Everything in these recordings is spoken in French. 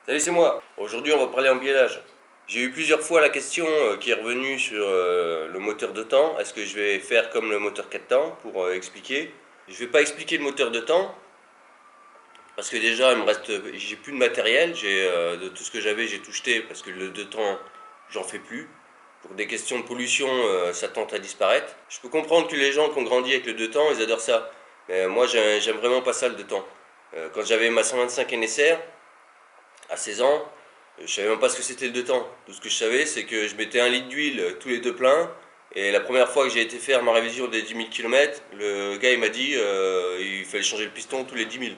Salut, c'est moi. Aujourd'hui, on va parler embiellage. J'ai eu plusieurs fois la question qui est revenue sur le moteur de temps. Est-ce que je vais faire comme le moteur 4 temps pour expliquer? Je vais pas expliquer le moteur de temps parce que déjà, il me reste, j'ai plus de matériel. De tout ce que j'avais, j'ai tout jeté parce que le 2 temps, j'en fais plus. Pour des questions de pollution, ça tente à disparaître. Je peux comprendre que les gens qui ont grandi avec le 2 temps, ils adorent ça. Mais moi, j'aime vraiment pas ça le 2 temps. Quand j'avais ma 125 NSR, à 16 ans, je savais même pas ce que c'était le deux temps. Tout ce que je savais, c'est que je mettais un litre d'huile tous les deux pleins. Et la première fois que j'ai été faire ma révision des 10 000 km, le gars il m'a dit il fallait changer le piston tous les 10 000.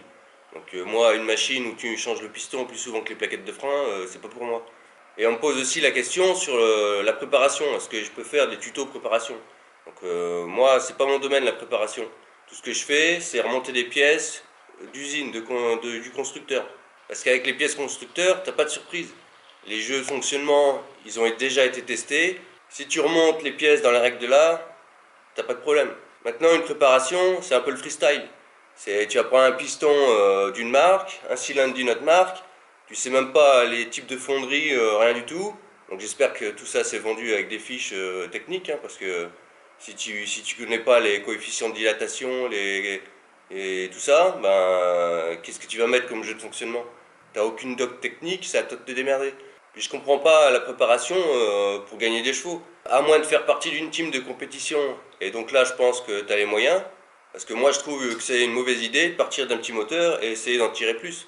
Donc moi, une machine où tu changes le piston plus souvent que les plaquettes de frein, c'est pas pour moi. Et on me pose aussi la question sur la préparation. Est-ce que je peux faire des tutos préparation? Donc moi, c'est pas mon domaine la préparation. Tout ce que je fais, c'est remonter des pièces d'usine, du constructeur. Parce qu'avec les pièces constructeurs, t'as pas de surprise. Les jeux de fonctionnement, ils ont déjà été testés. Si tu remontes les pièces dans la règle de l'art, t'as pas de problème. Maintenant, une préparation, c'est un peu le freestyle. Tu vas prendre un piston d'une marque, un cylindre d'une autre marque, tu sais même pas les types de fonderie, rien du tout. Donc j'espère que tout ça c'est vendu avec des fiches techniques, hein, parce que si tu connais pas les coefficients de dilatation et tout ça, ben qu'est-ce que tu vas mettre comme jeu de fonctionnement? T'as aucune doc technique, c'est à toi de te démerder. Puis je comprends pas la préparation pour gagner des chevaux. À moins de faire partie d'une team de compétition, et donc là je pense que tu as les moyens, parce que moi je trouve que c'est une mauvaise idée de partir d'un petit moteur et essayer d'en tirer plus.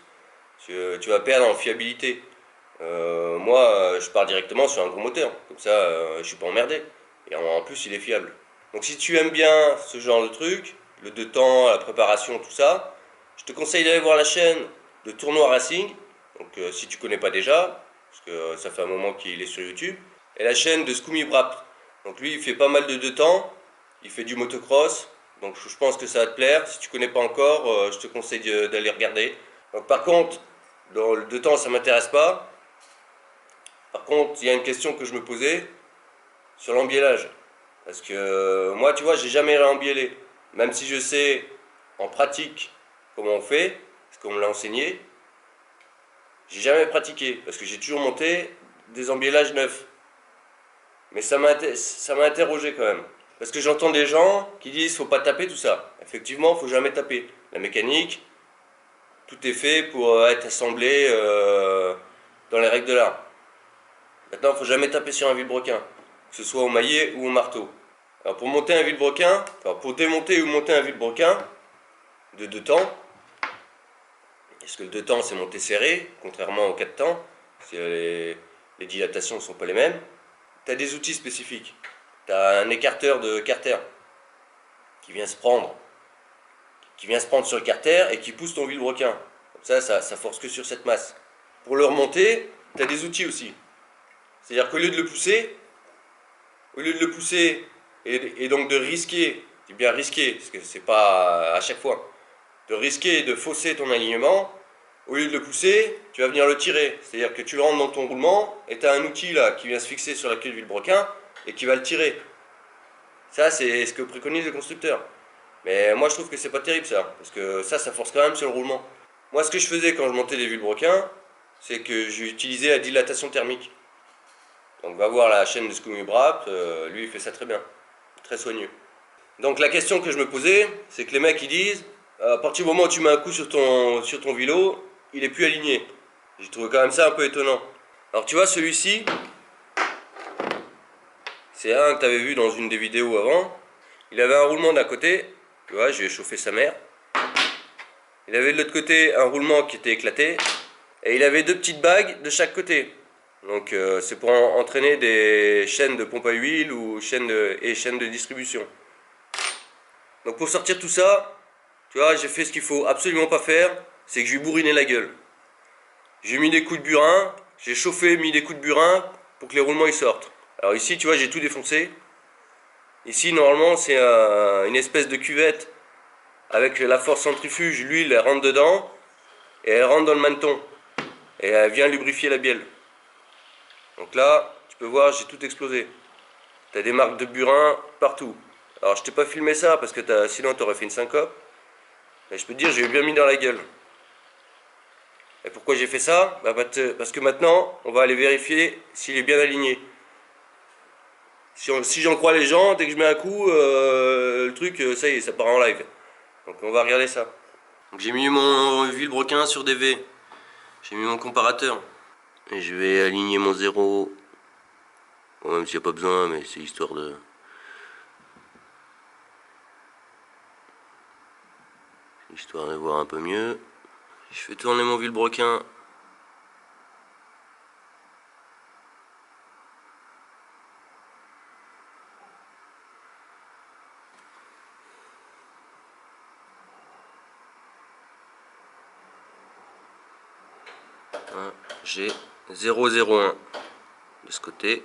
Tu vas perdre en fiabilité. Moi je pars directement sur un gros moteur, comme ça je suis pas emmerdé. Et en plus il est fiable. Donc si tu aimes bien ce genre de truc, le deux temps, la préparation, tout ça, je te conseille d'aller voir la chaîne de Tournoi Racing, donc si tu connais pas déjà, parce que ça fait un moment qu'il est sur YouTube, et la chaîne de Scoomy Brap. Donc lui il fait pas mal de deux temps, il fait du motocross, donc je pense que ça va te plaire. Si tu connais pas encore, je te conseille d'aller regarder. Donc par contre, dans le deux temps ça m'intéresse pas. Par contre, il y a une question que je me posais sur l'embiellage. Parce que moi, tu vois, j'ai jamais réembiellé. Même si je sais en pratique comment on fait, parce qu'on me l'a enseigné, j'ai jamais pratiqué. Parce que j'ai toujours monté des embiellages neufs. Mais ça m'a interrogé quand même. Parce que j'entends des gens qui disent faut pas taper tout ça. Effectivement, faut jamais taper. La mécanique, tout est fait pour être assemblé dans les règles de l'art. Maintenant, faut jamais taper sur un vilebrequin, que ce soit au maillet ou au marteau. Alors pour monter un vilebrequin, enfin pour démonter ou monter un vilebrequin de deux temps, parce que le deux temps c'est monté serré, contrairement au quatre temps, les dilatations ne sont pas les mêmes, tu as des outils spécifiques. Tu as un écarteur de carter qui vient se prendre, sur le carter et qui pousse ton vilebrequin. Comme ça force que sur cette masse. Pour le remonter, tu as des outils aussi. C'est-à-dire qu'au lieu de le pousser, et donc de risquer, je dis bien risquer, parce que c'est pas à chaque fois, de risquer de fausser ton alignement, au lieu de le pousser, tu vas venir le tirer. C'est-à-dire que tu le rentres dans ton roulement et tu as un outil là qui vient se fixer sur la queue du vilebrequin et qui va le tirer. Ça, c'est ce que préconise le constructeur. Mais moi, je trouve que c'est pas terrible ça, parce que ça force quand même sur le roulement. Moi, ce que je faisais quand je montais les vilebrequins, c'est que j'utilisais la dilatation thermique. Donc va voir la chaîne de Scoomy Brap, lui il fait ça très bien, très soigneux. Donc la question que je me posais, c'est que les mecs ils disent, à partir du moment où tu mets un coup sur ton vélo, il est plus aligné. J'ai trouvé quand même ça un peu étonnant. Alors tu vois celui-ci, c'est un que tu avais vu dans une des vidéos avant. Il avait un roulement d'un côté, tu vois, j'ai chauffé sa mère. Il avait de l'autre côté un roulement qui était éclaté, et il avait deux petites bagues de chaque côté. Donc c'est pour entraîner des chaînes de pompe à huile ou chaînes de distribution. Donc pour sortir tout ça, tu vois, j'ai fait ce qu'il faut absolument pas faire, c'est que je lui bourrinais la gueule. J'ai mis des coups de burin, j'ai chauffé, mis des coups de burin pour que les roulements ils sortent. Alors ici, tu vois, j'ai tout défoncé. Ici, normalement, c'est une espèce de cuvette avec la force centrifuge, l'huile elle rentre dedans et elle rentre dans le maneton et elle vient lubrifier la bielle. Donc là, tu peux voir, j'ai tout explosé. T'as des marques de burin partout. Alors je t'ai pas filmé ça parce que sinon t'aurais fait une syncope. Mais je peux te dire, j'ai bien mis dans la gueule. Et pourquoi j'ai fait ça? Parce que maintenant, on va aller vérifier s'il est bien aligné. Si j'en crois les gens, dès que je mets un coup, le truc, ça y est, ça part en live. Donc on va regarder ça. J'ai mis mon vilebrequin sur DV. J'ai mis mon comparateur. Et je vais aligner mon 0. Bon, même s'il n'y a pas besoin, mais c'est histoire de... Histoire de voir un peu mieux. Je fais tourner mon vilebrequin. J'ai 0,01 de ce côté.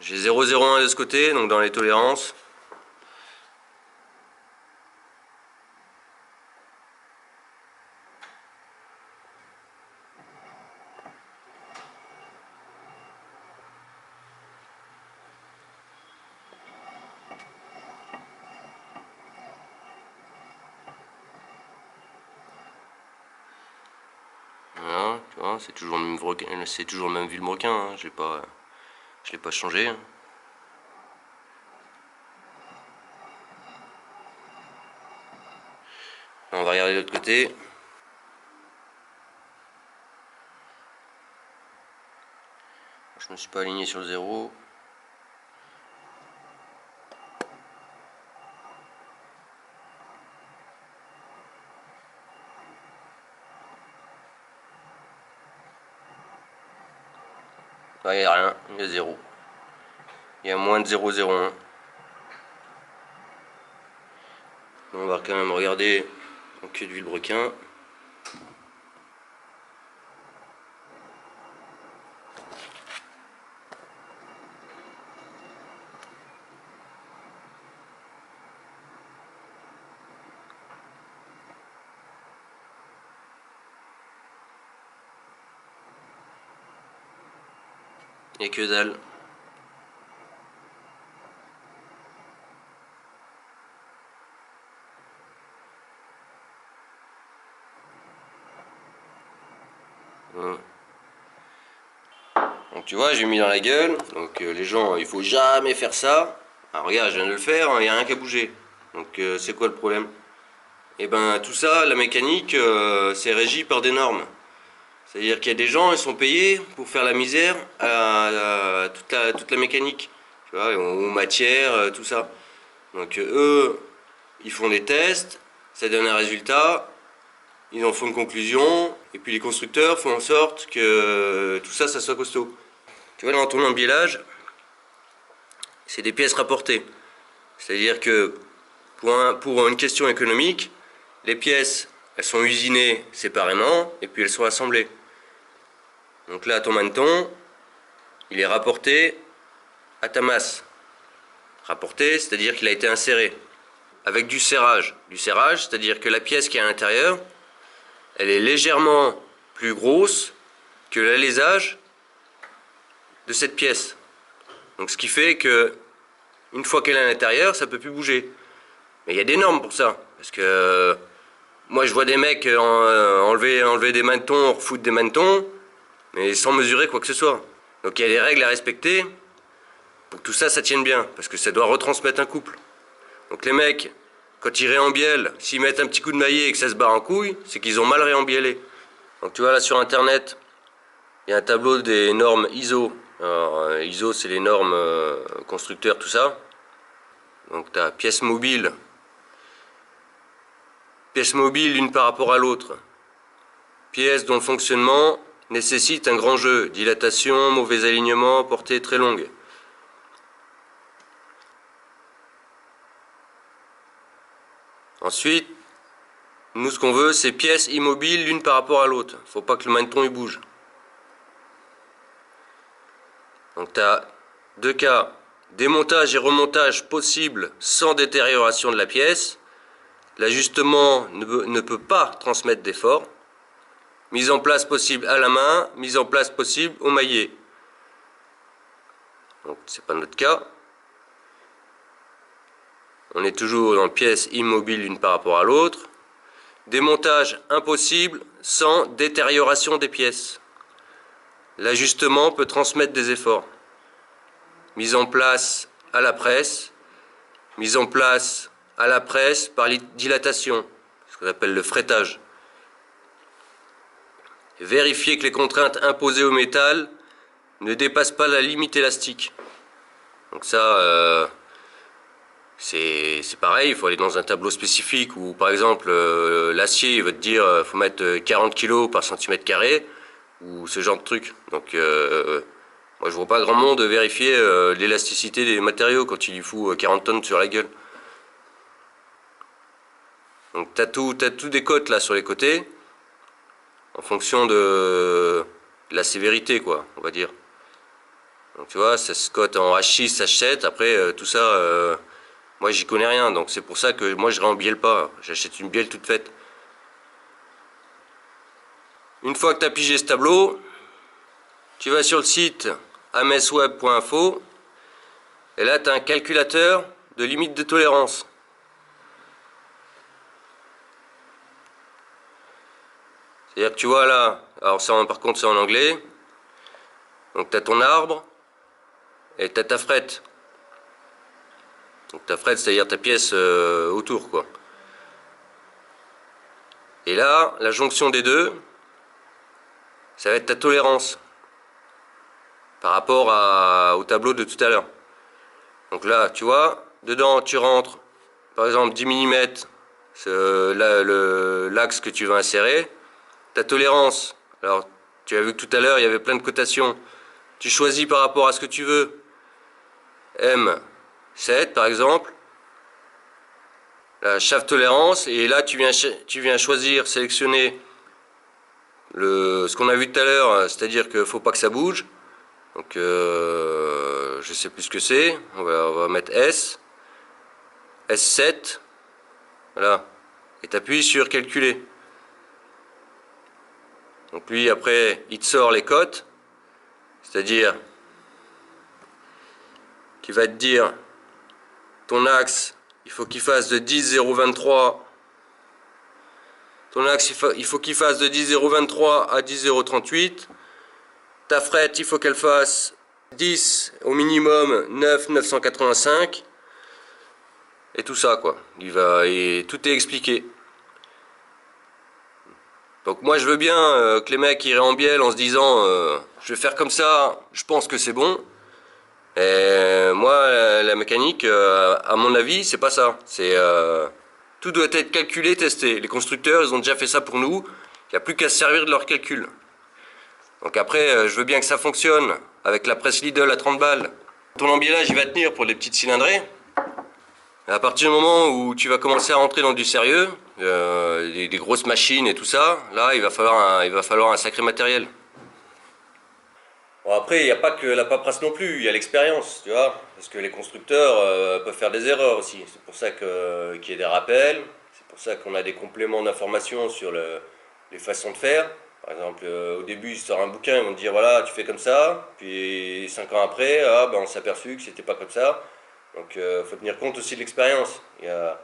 J'ai 0,01 de ce côté, donc dans les tolérances. Voilà, tu vois, c'est toujours le même c'est toujours le même vilebrequin, hein, je l'ai pas changé. Hein. On va regarder de l'autre côté. Je me suis pas aligné sur le 0. Il n'y a rien, il y a 0. Il y a moins de 0,01. On va quand même regarder en queue de vilebrequin. Et que dalle. Donc tu vois, j'ai mis dans la gueule. Donc les gens, il faut jamais faire ça. Alors regarde, je viens de le faire, il n'y a rien qu'à bouger. Donc c'est quoi le problème? Et ben tout ça, la mécanique, c'est régi par des normes. C'est-à-dire qu'il y a des gens, ils sont payés pour faire la misère à toute la mécanique, tu vois, aux matières, tout ça. Donc eux, ils font des tests, ça donne un résultat, ils en font une conclusion, et puis les constructeurs font en sorte que tout ça, ça soit costaud. Tu vois, dans ton embiellage, c'est des pièces rapportées. C'est-à-dire que pour une question économique, les pièces, elles sont usinées séparément, et puis elles sont assemblées. Donc là, ton maneton, il est rapporté à ta masse. Rapporté, c'est-à-dire qu'il a été inséré. Avec du serrage. Du serrage, c'est-à-dire que la pièce qui est à l'intérieur, elle est légèrement plus grosse que l'alésage de cette pièce. Donc ce qui fait que, une fois qu'elle est à l'intérieur, ça ne peut plus bouger. Mais il y a des normes pour ça. Parce que moi, je vois des mecs enlever des manetons, refoutre des manetons, mais sans mesurer quoi que ce soit. Donc il y a des règles à respecter pour que tout ça, ça tienne bien, parce que ça doit retransmettre un couple. Donc les mecs, quand ils réembiellent, s'ils mettent un petit coup de maillet et que ça se barre en couille, c'est qu'ils ont mal réembiellé. Donc tu vois là sur internet, il y a un tableau des normes ISO. Alors ISO, c'est les normes constructeurs, tout ça. Donc tu as pièce mobile l'une par rapport à l'autre. Pièce dont le fonctionnement nécessite un grand jeu, dilatation, mauvais alignement, portée très longue. Ensuite, nous ce qu'on veut, c'est pièces immobiles l'une par rapport à l'autre. Il ne faut pas que le maneton il bouge. Donc tu as deux cas, démontage et remontage possible sans détérioration de la pièce. L'ajustement ne peut pas transmettre d'effort. mise en place possible à la main, mise en place possible au maillet. Donc c'est pas notre cas. On est toujours dans pièces immobiles l'une par rapport à l'autre. Démontage impossible sans détérioration des pièces. L'ajustement peut transmettre des efforts. Mise en place à la presse. Mise en place à la presse par dilatation, ce qu'on appelle le frettage. Vérifier que les contraintes imposées au métal ne dépassent pas la limite élastique. Donc ça, c'est pareil, il faut aller dans un tableau spécifique où par exemple l'acier il va te dire faut mettre 40 kg par centimètre carré ou ce genre de truc. Donc moi je vois pas grand monde vérifier l'élasticité des matériaux quand il lui fout 40 tonnes sur la gueule. Donc t'as tout des cotes là sur les côtés en fonction de la sévérité quoi, on va dire. Donc tu vois, ça se cote en H6, H7, après tout ça, moi j'y connais rien, donc c'est pour ça que moi je réembielle pas, j'achète une bielle toute faite. Une fois que tu as pigé ce tableau, tu vas sur le site amesweb.info et là tu as un calculateur de limite de tolérance. C'est-à-dire que tu vois là, alors ça par contre c'est en anglais, donc tu as ton arbre et tu as ta frette. Donc ta frette c'est-à-dire ta pièce autour quoi. Et là, la jonction des deux, ça va être ta tolérance par rapport au tableau de tout à l'heure. Donc là, tu vois, dedans tu rentres par exemple 10 mm, l'axe que tu vas insérer. Ta tolérance, alors tu as vu que tout à l'heure il y avait plein de cotations. Tu choisis par rapport à ce que tu veux. M7 par exemple. La shaft tolérance, et là tu viens choisir, sélectionner ce qu'on a vu tout à l'heure, c'est-à-dire qu'il ne faut pas que ça bouge. Donc je sais plus ce que c'est, on va mettre S, S7, voilà, et tu appuies sur calculer. Donc lui après il te sort les cotes, c'est-à-dire qu'il va te dire ton axe il faut qu'il fasse de 10,023. Ton axe, il faut qu'il fasse de 10,023 à 10,038. Ta frette, il faut qu'elle fasse 10 au minimum, 9,985. Et tout ça, quoi. Et tout est expliqué. Donc moi, je veux bien que les mecs ils réembiellent en se disant je vais faire comme ça, je pense que c'est bon. Et moi, la mécanique, à mon avis, c'est pas ça. Tout doit être calculé, testé. Les constructeurs, ils ont déjà fait ça pour nous. Il n'y a plus qu'à se servir de leurs calculs. Donc après, je veux bien que ça fonctionne avec la presse Lidl à 30 balles. Ton embiellage, il va tenir pour les petites cylindrées. À partir du moment où tu vas commencer à rentrer dans du sérieux, des grosses machines et tout ça, là, il va falloir un sacré matériel. Bon, après, il n'y a pas que la paperasse non plus, il y a l'expérience, tu vois, parce que les constructeurs peuvent faire des erreurs aussi. C'est pour ça qu'il y a des rappels, c'est pour ça qu'on a des compléments d'informations sur les façons de faire. Par exemple, au début, ils sortent un bouquin, ils vont te dire voilà, tu fais comme ça, puis 5 ans après, on s'est aperçu que c'était pas comme ça. Donc, il faut tenir compte aussi de l'expérience. Il y a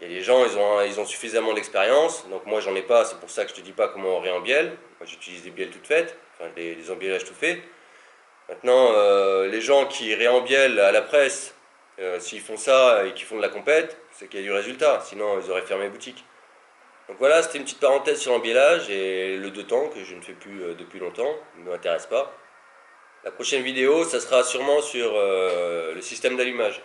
des gens, ils ont suffisamment d'expérience, donc moi j'en ai pas, c'est pour ça que je te dis pas comment on réembielle. Moi j'utilise des bielles toutes faites, enfin des embiellages tout faits. Maintenant, les gens qui réembiellent à la presse, s'ils font ça et qu'ils font de la compète, c'est qu'il y a du résultat, sinon ils auraient fermé boutique. Donc voilà, c'était une petite parenthèse sur l'embiellage et le deux temps que je ne fais plus depuis longtemps, ne m'intéresse pas. La prochaine vidéo, ça sera sûrement sur le système d'allumage.